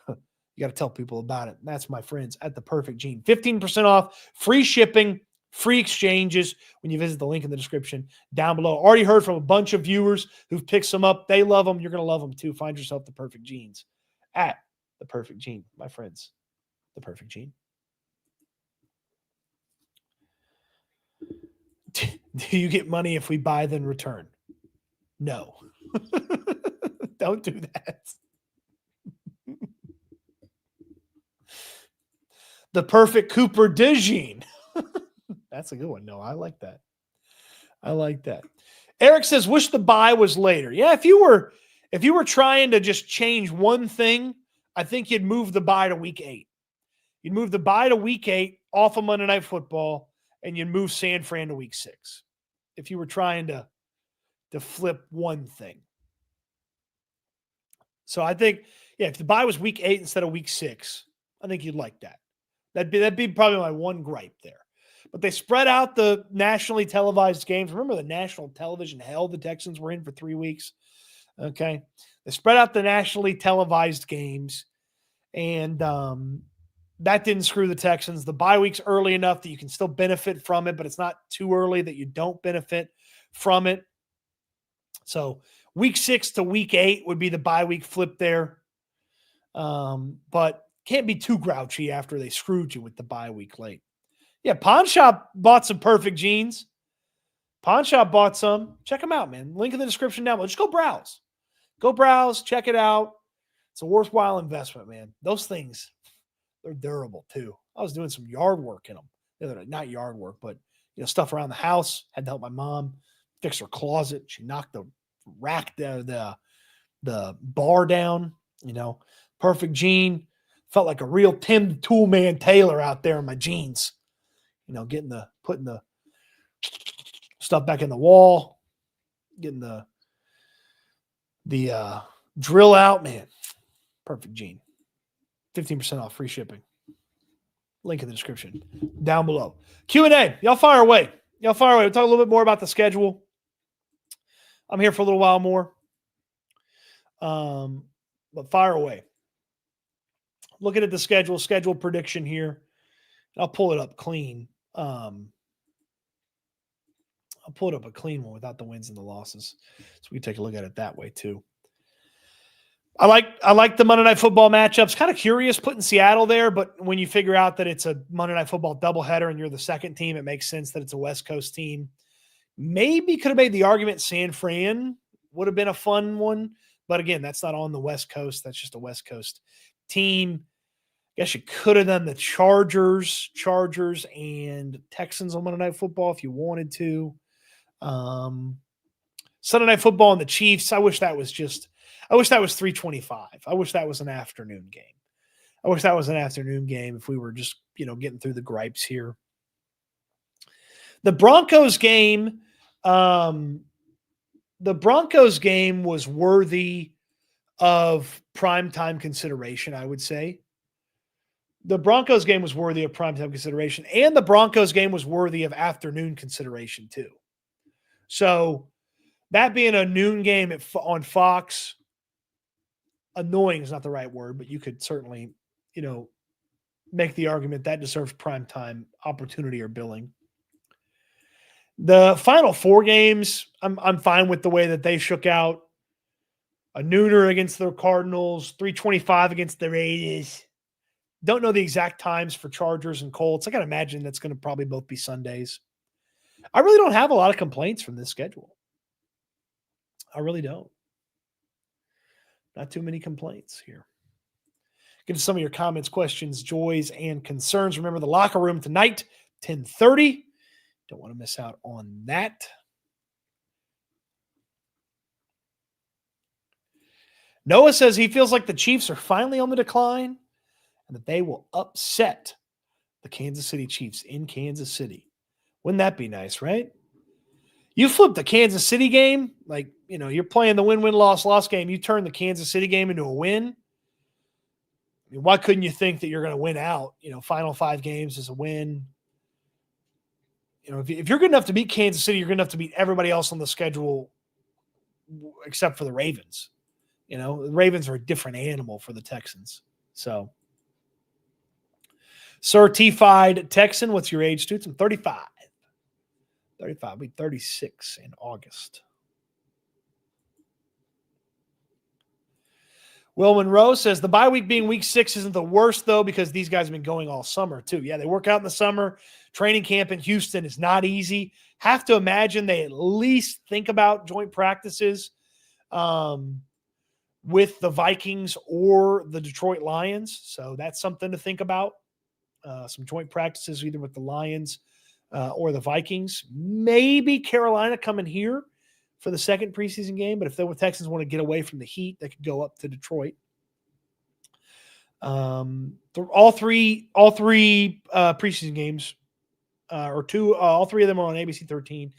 you got to tell people about it. And that's my friends at the Perfect Jean. 15% off, free shipping, free exchanges when you visit the link in the description down below. Already heard from a bunch of viewers who've picked some up. They love them. You're going to love them too. Find yourself the Perfect Jeans at the Perfect Jean, my friends. The Perfect Jean. Do you get money if we buy then return? No. Don't do that. The Perfect Cooper DeJean. That's a good one. No, I like that. I like that. Eric says, wish the buy was later. Yeah, if you were trying to just change one thing, I think you'd move the buy to week 8. You'd move the buy to week 8 off of Monday Night Football, and you'd move San Fran to week 6. If you were trying to flip one thing. So I think, yeah, if the buy was week 8 instead of week 6, I think you'd like that. That'd be probably my one gripe there. But they spread out the nationally televised games. Remember the national television hell the Texans were in for 3 weeks? Okay. They spread out the nationally televised games, and that didn't screw the Texans. The bye week's early enough that you can still benefit from it, but it's not too early that you don't benefit from it. So week 6 to week 8 would be the bye week flip there. But can't be too grouchy after they screwed you with the bye week late. Yeah, Pawn Shop bought some Perfect Jeans. Pawn Shop bought some. Check them out, man. Link in the description down below. Just go browse. Go browse. Check it out. It's a worthwhile investment, man. Those things, they're durable too. I was doing some yard work in them. Not yard work, but stuff around the house. Had to help my mom fix her closet. She knocked the rack, the bar down. Perfect Jean. Felt like a real Tim the Toolman Taylor out there in my jeans. Putting the stuff back in the wall, getting the drill out, man. Perfect Jean. 15% off, free shipping. Link in the description down below. Q&A. Y'all fire away. We'll talk a little bit more about the schedule. I'm here for a little while more. But fire away. Looking at the schedule prediction here. I'll pull it up clean. I'll pull it up a clean one without the wins and the losses. So we can take a look at it that way too. I like the Monday Night Football matchups. Kind of curious putting Seattle there, but when you figure out that it's a Monday Night Football doubleheader and you're the second team, it makes sense that it's a West Coast team. Maybe could have made the argument San Fran would have been a fun one, but again, that's not on the West Coast. That's just a West Coast team. I guess you could have done the Chargers and Texans on Monday Night Football if you wanted to. Sunday Night Football and the Chiefs. I wish that was 325. I wish that was an afternoon game. If we were just, getting through the gripes here. The Broncos game was worthy of primetime consideration, I would say. The Broncos game was worthy of primetime consideration, and the Broncos game was worthy of afternoon consideration too. So that being a noon game on Fox, annoying is not the right word, but you could certainly, make the argument that deserves primetime opportunity or billing. The final 4 games, I'm fine with the way that they shook out. A nooner against the Cardinals, 325 against the Raiders. Don't know the exact times for Chargers and Colts. I got to imagine that's going to probably both be Sundays. I really don't have a lot of complaints from this schedule. I really don't. Not too many complaints here. Get to some of your comments, questions, joys, and concerns. Remember the locker room tonight, 10:30. Don't want to miss out on that. Noah says he feels like the Chiefs are finally on the decline and that they will upset the Kansas City Chiefs in Kansas City. Wouldn't that be nice, right? You flip the Kansas City game, like, you're playing the win-win, loss-loss game. You turn the Kansas City game into a win. I mean, why couldn't you think that you're going to win out? Final 5 games is a win. If you're good enough to beat Kansas City, you're good enough to beat everybody else on the schedule except for the Ravens. The Ravens are a different animal for the Texans. So, certified Texan, what's your age, Stoots? I'm 35. 35, I'll be 36 in August. Will Monroe says the bye week being week 6 isn't the worst, though, because these guys have been going all summer, too. Yeah, they work out in the summer. Training camp in Houston is not easy. Have to imagine they at least think about joint practices with the Vikings or the Detroit Lions. So that's something to think about. Some joint practices either with the Lions or the Vikings. Maybe Carolina coming here for the second preseason game, but if the Texans want to get away from the heat, they could go up to Detroit. All three preseason games, all three of them are on ABC 13.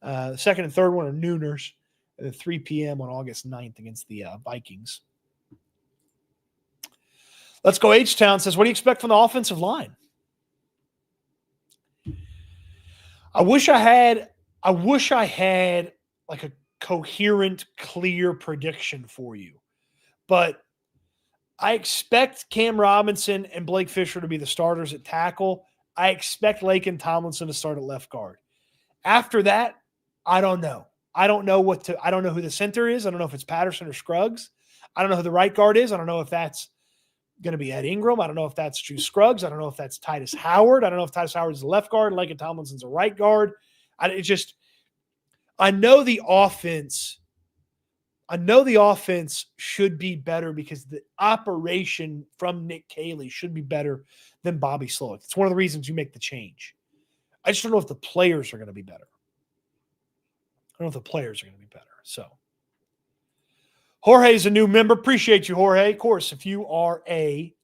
The second and third one are nooners at 3 p.m. on August 9th against the Vikings. Let's go. H-Town says, what do you expect from the offensive line? I wish I had like a coherent, clear prediction for you. But I expect Cam Robinson and Blake Fisher to be the starters at tackle. I expect Laken Tomlinson to start at left guard. After that, I don't know. I don't know who the center is. I don't know if it's Patterson or Scruggs. I don't know who the right guard is. I don't know if that's going to be Ed Ingram. I don't know if that's Drew Scruggs. I don't know if that's Titus Howard. I don't know if Titus Howard is the left guard. Laken Tomlinson's a right guard. I know the offense should be better because the operation from Nick Caley should be better than Bobby Slowick. It's one of the reasons you make the change. I just don't know if the players are going to be better. So, Jorge is a new member. Appreciate you, Jorge. Of course, if you are a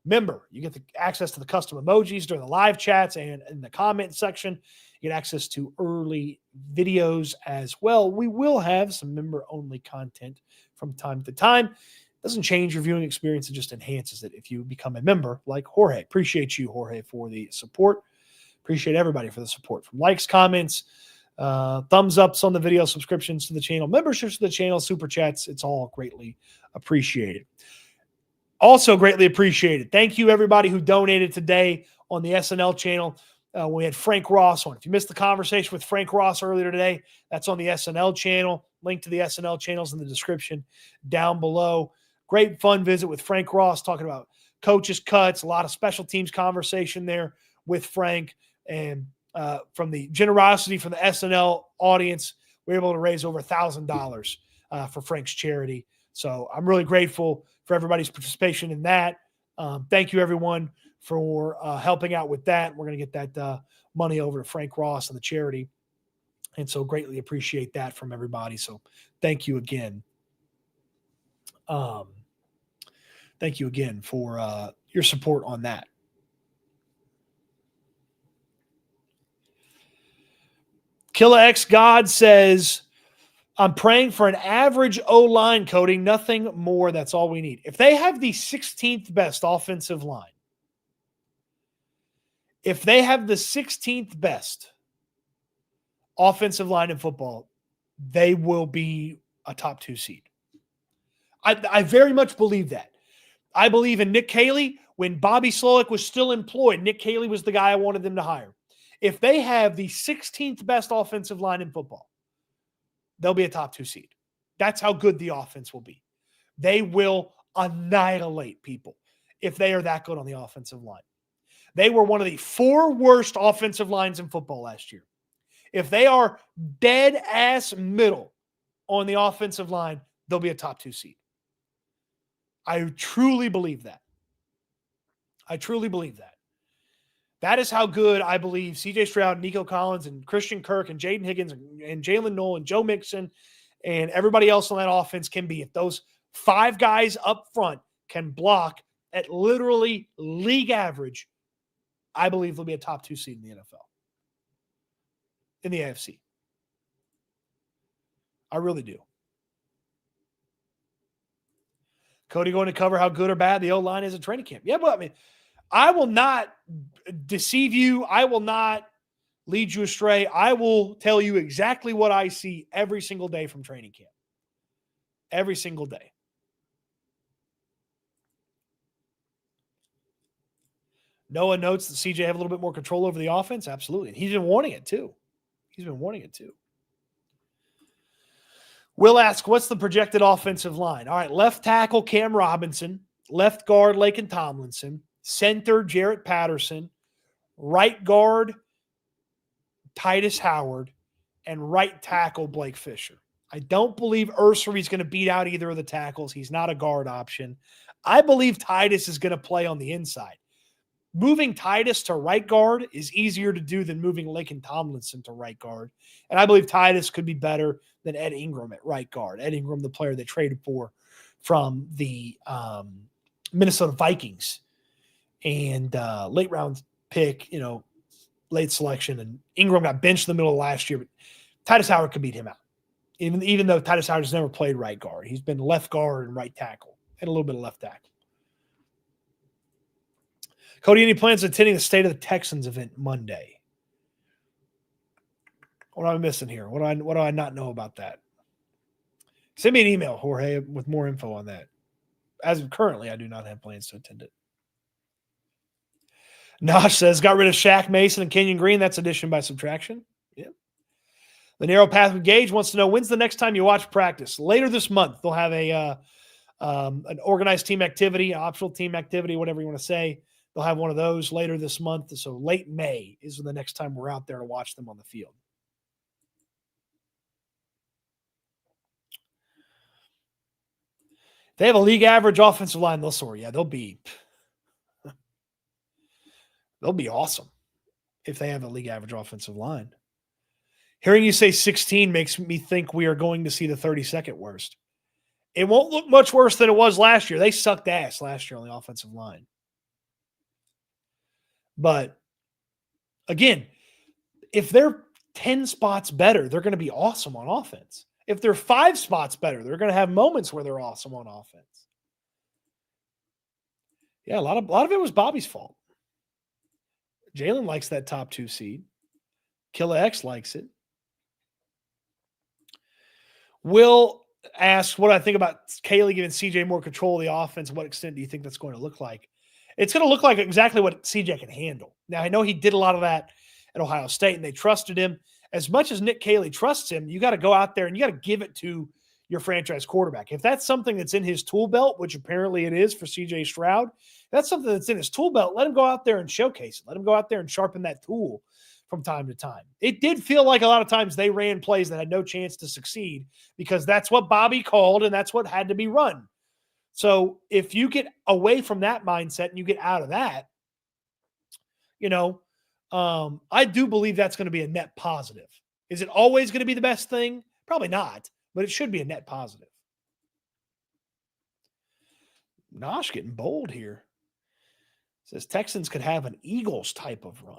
member, you get access to the custom emojis during the live chats and in the comment section. You get access to early videos as well. We will have some member-only content from time to time. Doesn't change your viewing experience. It just enhances it if you become a member like Jorge. Appreciate you, Jorge, for the support. Appreciate everybody for the support. From likes, comments, thumbs ups on the video, subscriptions to the channel, memberships to the channel, super chats. It's all greatly appreciated. Also greatly appreciated. Thank you, everybody who donated today on the SNL channel. We had Frank Ross on. If you missed the conversation with Frank Ross earlier today, that's on the SNL channel. Link to the SNL channels in the description down below. Great fun visit with Frank Ross talking about coaches' cuts, a lot of special teams conversation there with Frank. And from the generosity from the SNL audience, we were able to raise over $1,000 for Frank's charity. So I'm really grateful for everybody's participation in that. Thank you, everyone, for helping out with that. We're going to get that money over to Frank Ross and the charity. And so greatly appreciate that from everybody. So thank you again. Thank you again for your support on that. Killa X God says, I'm praying for an average O-line, Cody. Nothing more. That's all we need. If they have the 16th best offensive line, in football, they will be a top 2 seed. I very much believe that. I believe in Nick Caley. When Bobby Slowick was still employed, Nick Caley was the guy I wanted them to hire. If they have the 16th best offensive line in football, they'll be a top 2 seed. That's how good the offense will be. They will annihilate people if they are that good on the offensive line. They were one of the 4 worst offensive lines in football last year. If they are dead ass middle on the offensive line, they'll be a top 2 seed. I truly believe that. That is how good I believe C.J. Stroud, Nico Collins, and Christian Kirk, and Jaden Higgins, and Jalen Noel, and Joe Mixon, and everybody else on that offense can be. If those 5 guys up front can block at literally league average, I believe they'll be a top 2 seed in the NFL, in the AFC. I really do. Cody going to cover how good or bad the O-line is at training camp. Yeah, but I mean, I will not deceive you. I will not lead you astray. I will tell you exactly what I see every single day from training camp. Every single day. Noah notes that CJ have a little bit more control over the offense. Absolutely. And he's been wanting it too. Will asks, what's the projected offensive line? All right, left tackle Cam Robinson, left guard Laken Tomlinson, center Jarrett Patterson, right guard Titus Howard, and right tackle Blake Fisher. I don't believe Ursery's going to beat out either of the tackles. He's not a guard option. I believe Titus is going to play on the inside. Moving Titus to right guard is easier to do than moving Laken Tomlinson to right guard. And I believe Titus could be better than Ed Ingram at right guard. Ed Ingram, the player they traded for from the Minnesota Vikings. And late round pick, late selection. And Ingram got benched in the middle of last year. But Titus Howard could beat him out. Even though Titus Howard has never played right guard. He's been left guard and right tackle. And a little bit of left tackle. Cody, any plans on attending the State of the Texans event Monday? What am I missing here? What do I not know about that? Send me an email, Jorge, with more info on that. As of currently, I do not have plans to attend it. Nosh says, got rid of Shaq Mason and Kenyon Green. That's addition by subtraction. Yeah. The Narrow Path with Gage wants to know, when's the next time you watch practice? Later this month, they'll have an organized team activity, optional team activity, whatever you want to say. They'll have one of those later this month. So late May is the next time we're out there to watch them on the field. If they have a league average offensive line, they'll soar. Yeah, they'll be awesome if they have a league average offensive line. Hearing you say 16 makes me think we are going to see the 32nd worst. It won't look much worse than it was last year. They sucked ass last year on the offensive line. But again, if they're 10 spots better, they're going to be awesome on offense. If they're 5 spots better, they're going to have moments where they're awesome on offense. Yeah, a lot of it was Bobby's fault. Jalen likes that top 2 seed. Killa X likes it. Will asks what I think about Kaylee giving CJ more control of the offense. What extent do you think that's going to look like? It's going to look like exactly what CJ can handle. Now, I know he did a lot of that at Ohio State, and they trusted him. As much as Nick Caley trusts him, you got to go out there and you got to give it to your franchise quarterback. If that's something that's in his tool belt, which apparently it is for CJ Stroud, if that's something that's in his tool belt, let him go out there and showcase it. Let him go out there and sharpen that tool from time to time. It did feel like a lot of times they ran plays that had no chance to succeed because that's what Bobby called and that's what had to be run. So if you get away from that mindset and you get out of that, I do believe that's going to be a net positive. Is it always going to be the best thing? Probably not, but it should be a net positive. Nosh getting bold here. Says Texans could have an Eagles type of run.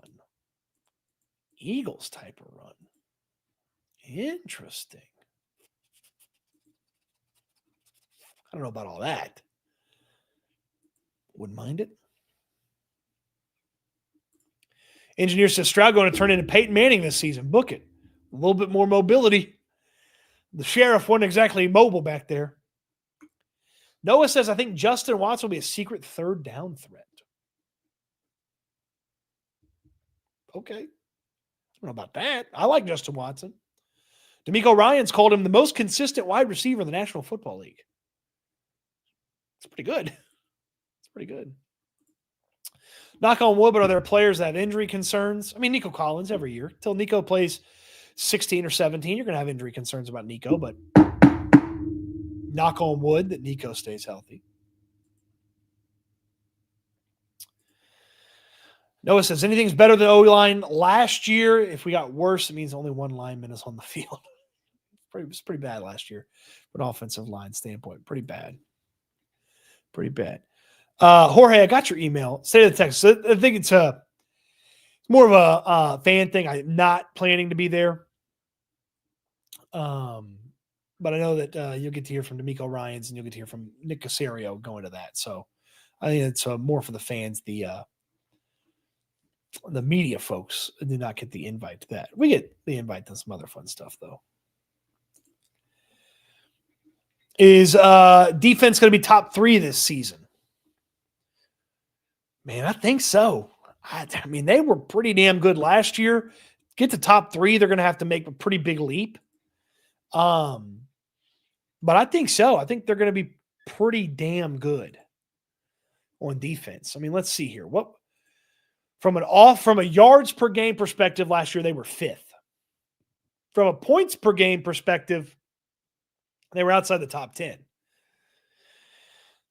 Interesting. I don't know about all that. Wouldn't mind it. Engineer says Stroud going to turn into Peyton Manning this season. Book it. A little bit more mobility. The sheriff wasn't exactly mobile back there. Noah says, I think Justin Watson will be a secret third down threat. Okay. I don't know about that. I like Justin Watson. D'Amico Ryans called him the most consistent wide receiver in the National Football League. It's pretty good. Knock on wood, but are there players that have injury concerns? I mean, Nico Collins every year. Till Nico plays 16 or 17, you're going to have injury concerns about Nico, but knock on wood that Nico stays healthy. Noah says, anything's better than O-line last year. If we got worse, it means only one lineman is on the field. It was pretty bad last year from an offensive line standpoint. Pretty bad. Pretty bad. Jorge, I got your email. State of the Texas. I think it's more of a fan thing. I'm not planning to be there. But I know that you'll get to hear from D'Amico Ryans and you'll get to hear from Nick Caserio going to that. So I think it's more for the fans. The media folks do not get the invite to that. We get the invite to some other fun stuff, though. Is defense going to be top 3 this season? Man, I think so. I mean, they were pretty damn good last year. Get to top 3, they're going to have to make a pretty big leap. But I think so. I think they're going to be pretty damn good on defense. I mean, let's see here. What from a yards per game perspective, last year they were 5th. From a points per game perspective, they were outside the top 10.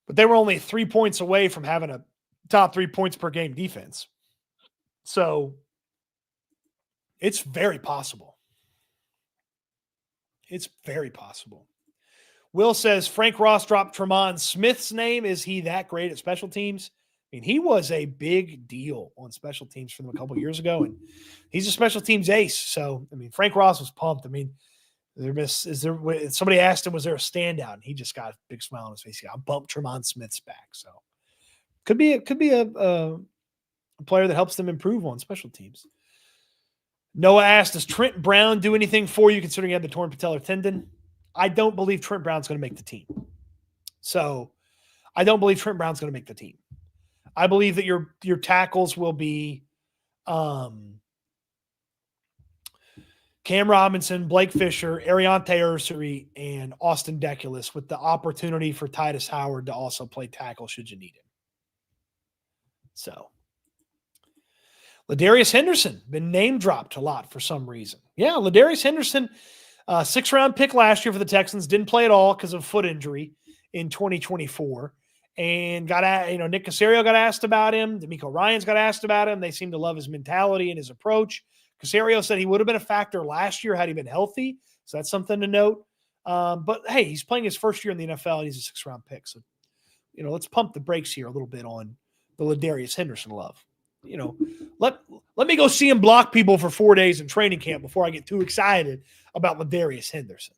But they were only 3 points away from having a top 3 points per game defense. So it's very possible. It's very possible. Will says Frank Ross dropped Tremont Smith's name. Is he that great at special teams? I mean, he was a big deal on special teams for them a couple of years ago, and he's a special teams ace. So, I mean, Frank Ross was pumped. I mean, somebody asked him, was there a standout? And he just got a big smile on his face. I bumped Tremont Smith's back. So, could be a player that helps them improve on special teams. Noah asked, does Trent Brown do anything for you considering he had the torn patellar tendon? I don't believe Trent Brown's going to make the team. So I don't believe Trent Brown's going to make the team. I believe that your tackles will be Cam Robinson, Blake Fisher, Ariante Ursary, and Austin Deculus with the opportunity for Titus Howard to also play tackle should you need him. So Ladarius Henderson, been name dropped a lot for some reason. Yeah, Ladarius Henderson, 6th-round pick last year for the Texans, didn't play at all because of foot injury in 2024. And Nick Caserio got asked about him. D'Amico Ryans got asked about him. They seem to love his mentality and his approach. Caserio said he would have been a factor last year had he been healthy. So that's something to note. But hey, he's playing his first year in the NFL and he's a 6th-round pick. So, let's pump the brakes here a little bit on the Ladarius Henderson love. Let me go see him block people for 4 days in training camp before I get too excited about Ladarius Henderson.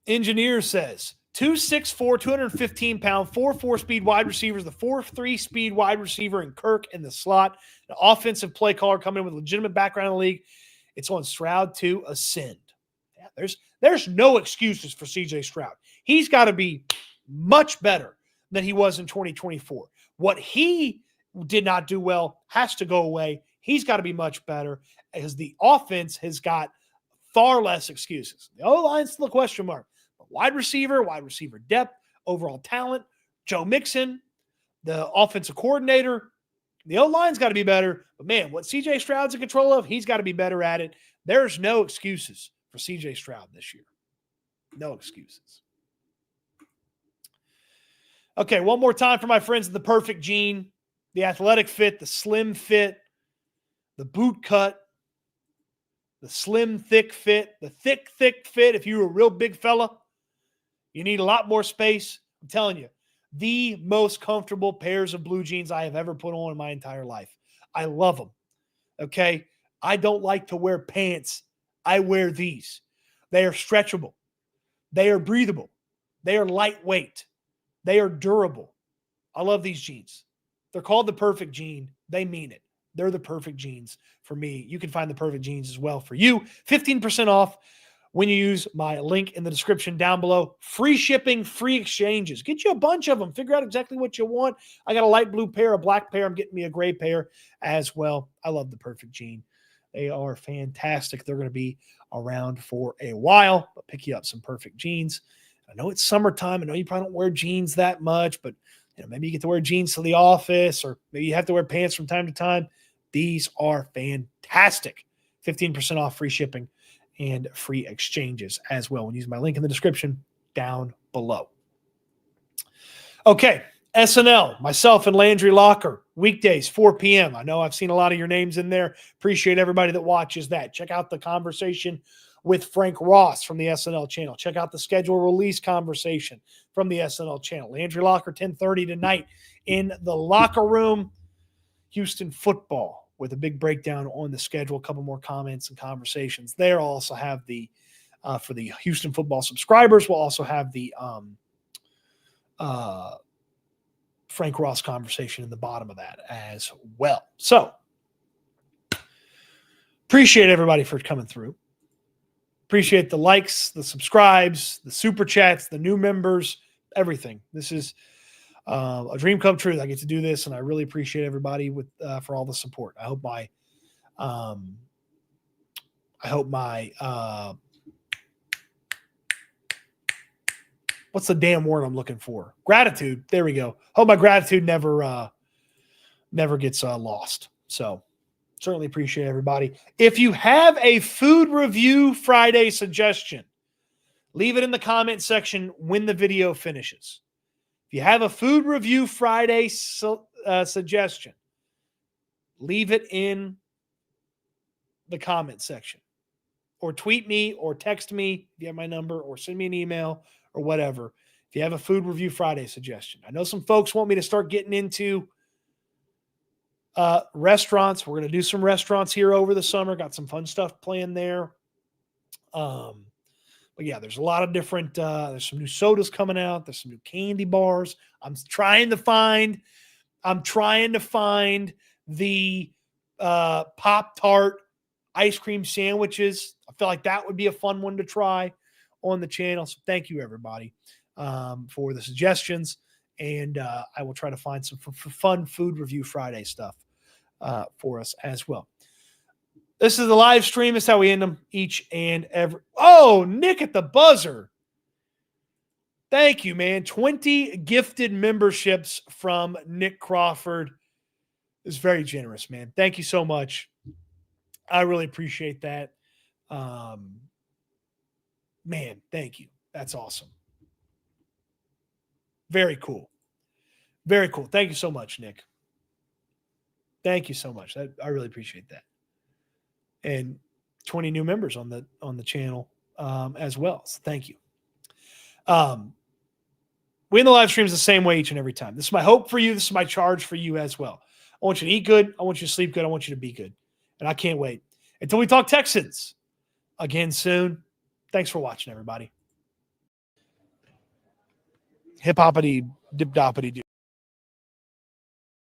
Engineer says 264, 215-pound, 4.4 speed wide receivers, the 4.3 speed wide receiver in Kirk in the slot, an offensive play caller coming in with a legitimate background in the league. It's on Stroud to ascend. Yeah, there's no excuses for CJ Stroud. He's got to be much better than he was in 2024. What he did not do well has to go away. He's got to be much better as the offense has got far less excuses. The O-line's still a question mark. But wide receiver depth, overall talent, Joe Mixon, the offensive coordinator, the O-line's got to be better. But, man, what C.J. Stroud's in control of, he's got to be better at it. There's no excuses for C.J. Stroud this year. No excuses. Okay, one more time for my friends in the perfect gene, the athletic fit, the slim fit, the boot cut, the slim, thick fit, the thick fit. If you're a real big fella, you need a lot more space. I'm telling you, the most comfortable pairs of blue jeans I have ever put on in my entire life. I love them. Okay? I don't like to wear pants. I wear these. They are stretchable. They are breathable. They are lightweight. They are durable. I love these jeans. They're called the perfect jean. They mean it. They're the perfect jeans for me. You can find the perfect jeans as well for you. 15% off when you use my link in the description down below. Free shipping, free exchanges. Get you a bunch of them. Figure out exactly what you want. I got a light blue pair, a black pair. I'm getting me a gray pair as well. I love the perfect jean. They are fantastic. They're going to be around for a while, but pick you up some perfect jeans. I know it's summertime. I know you probably don't wear jeans that much, but maybe you get to wear jeans to the office, or maybe you have to wear pants from time to time. These are fantastic. 15% off, free shipping, and free exchanges as well. When you use my link in the description down below. Okay, SNL, myself and Landry Locker, weekdays, 4 p.m. I know I've seen a lot of your names in there. Appreciate everybody that watches that. Check out the conversation with Frank Ross from the SNL channel. Check out the schedule release conversation from the SNL channel. Landry Locker, 10:30 tonight in the locker room. Houston football with a big breakdown on the schedule, a couple more comments and conversations there. I'll also have the, for the Houston football subscribers, we'll also have the Frank Ross conversation in the bottom of that as well. So appreciate everybody for coming through. Appreciate the likes, the subscribes, the super chats, the new members, everything. This is a dream come true. I get to do this, and I really appreciate everybody for all the support. I hope my what's the damn word I'm looking for? Gratitude. There we go. Hope my gratitude never gets lost. So certainly appreciate everybody. If you have a food review Friday suggestion, leave it in the comment section when the video finishes. If you have a food review Friday suggestion, leave it in the comment section. Or tweet me or text me if you have my number, or send me an email or whatever. If you have a food review Friday suggestion. I know some folks want me to start getting into restaurants. We're going to do some restaurants here over the summer. Got some fun stuff planned there. But yeah, there's a lot of different, there's some new sodas coming out. There's some new candy bars. I'm trying to find the Pop-Tart ice cream sandwiches. I feel like that would be a fun one to try on the channel. So thank you everybody for the suggestions. And I will try to find some fun food review Friday stuff for us as well. This is the live stream. This is how we end them each and every. Oh, Nick at the buzzer. Thank you, man. 20 gifted memberships from Nick Crawford is very generous, man. Thank you so much. I really appreciate that. Man, thank you. That's awesome. Very cool. Very cool. Thank you so much, Nick. Thank you so much. I really appreciate that. And 20 new members on the channel as well. So thank you. We end the live streams the same way each and every time. This is my hope for you. This is my charge for you as well. I want you to eat good. I want you to sleep good. I want you to be good. And I can't wait until we talk Texans again soon. Thanks for watching, everybody. Hip-hoppity, dip-doppity-doo.